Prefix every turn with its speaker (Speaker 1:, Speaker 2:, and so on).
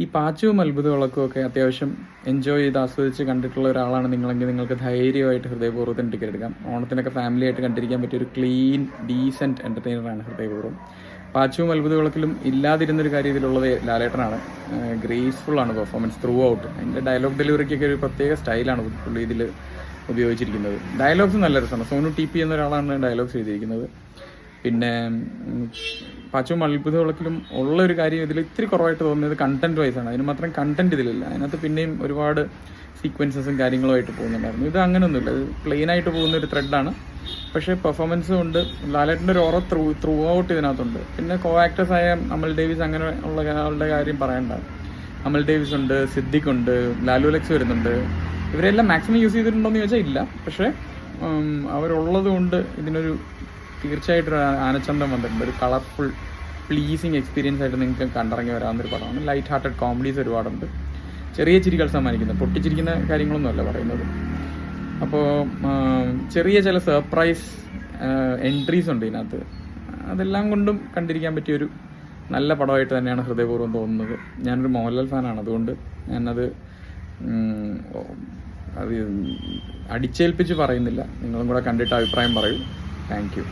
Speaker 1: ഈ പാച്ചവും അത്ഭുത വിളക്കും ഒക്കെ അത്യാവശ്യം എൻജോയ് ചെയ്ത് ആസ്വദിച്ച് കണ്ടിട്ടുള്ള ഒരാളാണ് നിങ്ങളെങ്കിൽ നിങ്ങൾക്ക് ധൈര്യമായിട്ട് ഹൃദയപൂർവ്വത്തിന് ടിക്കറ്റ് എടുക്കാം. ഓണത്തിനൊക്കെ ഫാമിലി ആയിട്ട് കണ്ടിരിക്കാൻ പറ്റിയ ഒരു ക്ലീൻ ഡീസൻറ്റ് എൻ്റർടൈനറാണ് ഹൃദയപൂർവ്വം. പാച്ചവും അത്ഭുത വിളക്കിലും ഇല്ലാതിരുന്നൊരു കാര്യം ഇതിലുള്ളത് ലാലേട്ടനാണ്. ഗ്രേസ്ഫുള്ളാണ് പെർഫോമൻസ് ത്രൂ ഔട്ട്. അതിൻ്റെ ഡയലോഗ് ഡെലിവറിക്കൊക്കെ ഒരു പ്രത്യേക സ്റ്റൈലാണ് പുള്ളി ഇതിൽ ഉപയോഗിച്ചിരിക്കുന്നത്. ഡയലോഗ്സ് നല്ല രസമാണ്. സോനു TP എന്ന ഒരാളാണ് ഡയലോഗ്സ് എഴുതിയിരിക്കുന്നത്. പിന്നെ പാച്ചവും അത്ഭുത വിളക്കിലും ഉള്ളൊരു കാര്യം ഇതിൽ ഇത്തിരി കുറവായിട്ട് തോന്നുന്നത് കണ്ടന്റ് വൈസാണ്. അതിന് മാത്രം കണ്ടന്റ് ഇതിലില്ല. അതിനകത്ത് പിന്നെയും ഒരുപാട് സീക്വൻസസും കാര്യങ്ങളുമായിട്ട് പോകുന്നുണ്ടായിരുന്നു. ഇത് അങ്ങനെയൊന്നുമില്ല. ഇത് പ്ലെയിനായിട്ട് പോകുന്ന ഒരു ത്രെഡാണ്. പക്ഷേ പെർഫോമൻസും ഉണ്ട്. ലാലേട്ടൻ്റെ ഒരു ഓറ ത്രൂ ഔട്ട് ഇതിനകത്തുണ്ട്. പിന്നെ കോ ആക്ടേഴ്സായ അമൽ ഡേവിസ് അങ്ങനെ ഉള്ള ആളുടെ കാര്യം പറയണ്ട. അമൽ ഡേവിസ് ഉണ്ട്, സിദ്ദിഖ് ഉണ്ട്, ലാലു ലക്സ് വരുന്നുണ്ട്. ഇവരെല്ലാം മാക്സിമം യൂസ് ചെയ്തിട്ടുണ്ടോ എന്ന് ചോദിച്ചാൽ ഇല്ല. പക്ഷേ അവരുള്ളത് കൊണ്ട് ഇതിനൊരു തീർച്ചയായിട്ടും ആനച്ചന്തം വന്നിട്ടുണ്ട്. ഒരു കളർഫുൾ പ്ലീസിങ് എക്സ്പീരിയൻസ് ആയിട്ട് നിങ്ങൾക്ക് കണ്ടിറങ്ങി വരാവുന്നൊരു പടമാണ്. ലൈറ്റ് ഹാർട്ടഡ് കോമഡീസ് ഒരുപാടുണ്ട്. ചെറിയ ചിരികൾ സമ്മാനിക്കുന്നത്, പൊട്ടിച്ചിരിക്കുന്ന കാര്യങ്ങളൊന്നുമല്ല പറയുന്നത്. അപ്പോൾ ചെറിയ ചില സർപ്രൈസ് എൻട്രീസ് ഉണ്ട് ഇതിനകത്ത്. അതെല്ലാം കൊണ്ടും കണ്ടിരിക്കാൻ പറ്റിയൊരു നല്ല പടമായിട്ട് തന്നെയാണ് ഹൃദയപൂർവ്വം തോന്നുന്നത്. ഞാനൊരു മോഹൻലാൽ ഫാനാണ്. അതുകൊണ്ട് ഞാനത് അടിച്ചേൽപ്പിച്ച് പറയുന്നില്ല. നിങ്ങളും കൂടെ കണ്ടിട്ട് അഭിപ്രായം പറയൂ. Thank you.